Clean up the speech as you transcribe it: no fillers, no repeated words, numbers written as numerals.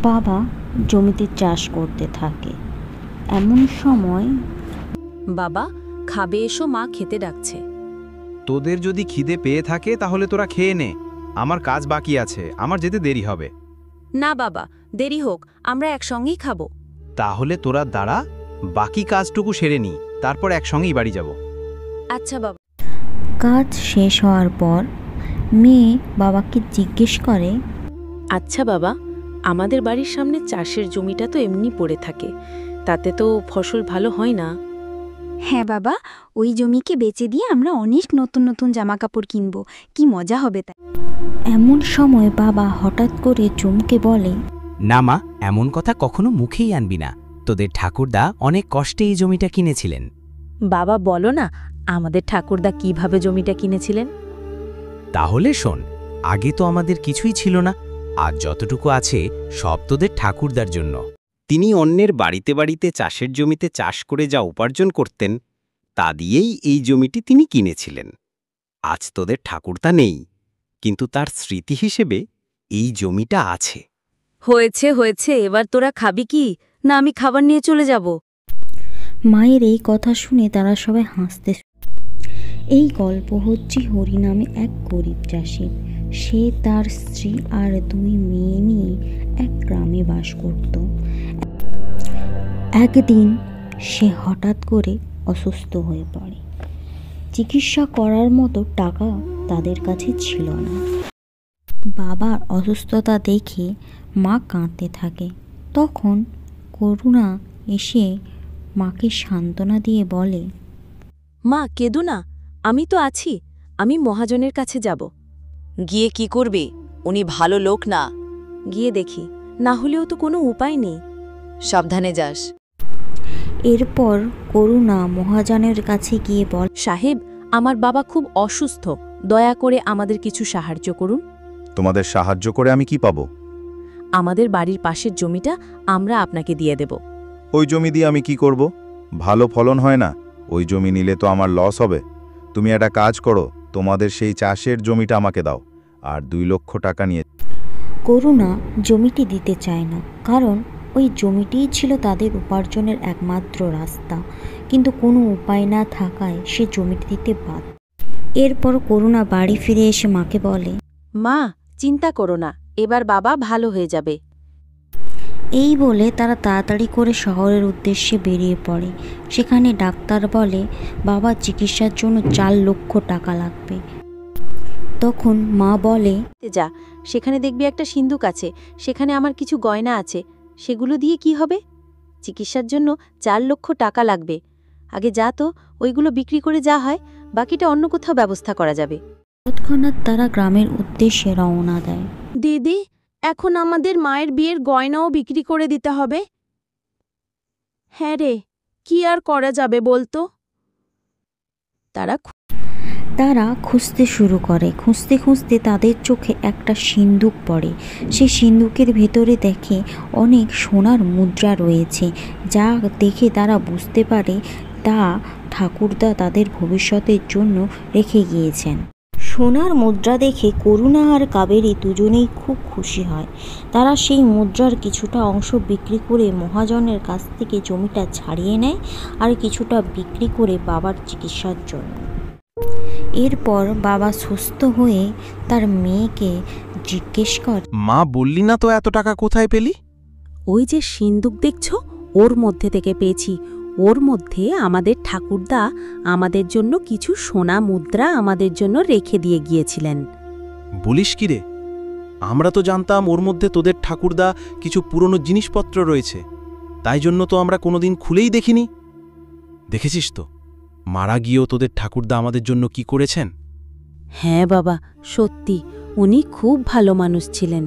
বাবা জমিতে চাষ করতে থাকে। এমন সময় বাবা, খাবে এসো, মা খেতে ডাকছে। তোদের যদি খিদে পেয়ে থাকে তাহলে তোরা খেয়ে নে, আমার কাজ বাকি আছে, আমার যেতে দেরি হবে। না বাবা, দেরি হোক, আমরা একসঙ্গেই খাবো। তাহলে তোরা দাঁড়া, বাকি কাজটুকু সেরে নি, তারপর একসঙ্গেই বাড়ি যাব। আচ্ছা বাবা। কাজ শেষ হওয়ার পর মেয়ে বাবাকে জিজ্ঞেস করে, আচ্ছা বাবা, আমাদের বাড়ির সামনে চাষের জমিটা তো এমনি পড়ে থাকে, তাতে তো ফসল ভালো হয় না। হ্যাঁ বাবা, ওই জমিকে বেচে দিয়ে আমরা অনেক নতুন নতুন জামাকাপড় কিনবো, কি মজা হবে তাই। এমন সময় বাবা হঠাৎ করে চমকে বলে, না মা, এমন কথা কখনো মুখেই আনবি না। তোদের ঠাকুরদা অনেক কষ্টে এই জমিটা কিনেছিলেন। বাবা বলো না, আমাদের ঠাকুরদা কিভাবে জমিটা কিনেছিলেন? তাহলে শোন, আগে তো আমাদের কিছুই ছিল না, আর যতটুকু আছে সব তোদের ঠাকুরদার জন্য। তিনি অন্যের বাড়িতে বাড়িতে চাষের জমিতে চাষ করে যা উপার্জন করতেন, তা দিয়েই এই জমিটি তিনি কিনেছিলেন। আজ তোদের ঠাকুরদা নেই, কিন্তু তার স্মৃতি হিসেবে এই জমিটা আছে। হয়েছে হয়েছে, এবার তোরা খাবি কি না আমি খাবার নিয়ে চলে যাব? মায়ের এই কথা শুনে তারা সবাই হাসতে। এই গল্প হচ্ছে হরি নামে এক গরিব চাষি। সে তার স্ত্রী আর 2 মেয়ে নিয়ে এক গ্রামে বাস করত। একদিন সে হঠাৎ করে অসুস্থ হয়ে পড়ে। চিকিৎসা করার মতো টাকা তাদের কাছে ছিল না। বাবার অসুস্থতা দেখে মা কাঁদতে থাকে। তখন করুণা এসে মাকে সান্ত্বনা দিয়ে বলে, মা কেঁদো না, আমি তো আছি, আমি মহাজনের কাছে যাব। গিয়ে কি করবে? উনি ভালো লোক না। গিয়ে দেখি, না হলেও তো কোনো উপায় নেই। সাবধানে যাস। এরপর করুণা মহাজনের কাছে গিয়ে বলে, সাহেব, আমার বাবা খুব অসুস্থ, দয়া করে আমাদের কিছু সাহায্য করুন। তোমাদের সাহায্য করে আমি কি পাবো? আমাদের বাড়ির পাশের জমিটা আমরা আপনাকে দিয়ে দেব। ওই জমি দিয়ে আমি কি করব? ভালো ফলন হয় না, ওই জমি নিলে তো আমার লস হবে। তুমি একটা কাজ করো, তোমাদের সেই চাষের জমিটা আমাকে দাও, আর 2 লক্ষ টাকা নিয়ে। করুণা জমিটি দিতে চায় না, কারণ ওই জমিটিই ছিল তাদের উপার্জনের একমাত্র রাস্তা। কিন্তু কোনো উপায় না থাকায় সে জমিটি দিতে বাধ্য। এরপর করুণা বাড়ি ফিরে এসে মাকে বলে, মা চিন্তা করো না, এবার বাবা ভালো হয়ে যাবে। এই বলে তারা তাড়াতাড়ি করে শহরের উদ্দেশ্যে বেরিয়ে পড়ে। সেখানে ডাক্তার বলে বাবার চিকিৎসার জন্য 4 লক্ষ টাকা লাগবে। তখন মা বলে, যা, সেখানে দেখবি একটা সিন্দুক আছে, সেখানে আমার কিছু গয়না আছে, সেগুলো দিয়ে কি হবে? চিকিৎসার জন্য 4 লক্ষ টাকা লাগবে। আগে যা তো, ওইগুলো বিক্রি করে যা হয়, বাকিটা অন্য কোথাও ব্যবস্থা করা যাবে। তৎক্ষণাৎ তারা গ্রামের উদ্দেশ্যে রওনা দেয়। দিদি, এখন আমাদের মায়ের বিয়ের গয়নাও বিক্রি করে দিতে হবে। হ্যাঁ রে, কি আর করা যাবে বলতো? তারা খুঁজতে শুরু করে। খুঁজতে খুঁজতে তাদের চোখে একটা সিন্দুক পড়ে। সেই সিন্দুকের ভেতরে দেখে অনেক সোনার মুদ্রা রয়েছে, যা দেখে তারা বুঝতে পারে তা ঠাকুরদা তাদের ভবিষ্যতের জন্য রেখে গিয়েছেন। সোনার মুদ্রা দেখে করুণা আর কাবেরী দুজনেই খুব খুশি হয়। তারা সেই মুদ্রার কিছুটা অংশ বিক্রি করে মহাজনের কাছ থেকে জমিটা ছাড়িয়ে নেয়, আর কিছুটা বিক্রি করে বাবার চিকিৎসার জন্য। এরপর বাবা সুস্থ হয়ে তার মেয়েকে জিজ্ঞেস করে, মা বললি না তো এত টাকা কোথায় পেলি? ওই যে সিন্দুক দেখছো, ওর মধ্যে থেকে পেয়েছি। ওর মধ্যে আমাদের ঠাকুরদা আমাদের জন্য কিছু সোনা মুদ্রা আমাদের জন্য রেখে দিয়ে গিয়েছিলেন। বলিস কি রে? আমরা তো জানতাম ওর মধ্যে তোদের ঠাকুরদা কিছু পুরনো জিনিসপত্র রয়েছে, তাই জন্য তো আমরা কোনোদিন খুলেই দেখিনি। দেখেছিস তো, মারা গিয়েও তোদের ঠাকুরদা আমাদের জন্য কি করেছেন। হ্যাঁ বাবা, সত্যি উনি খুব ভালো মানুষ ছিলেন।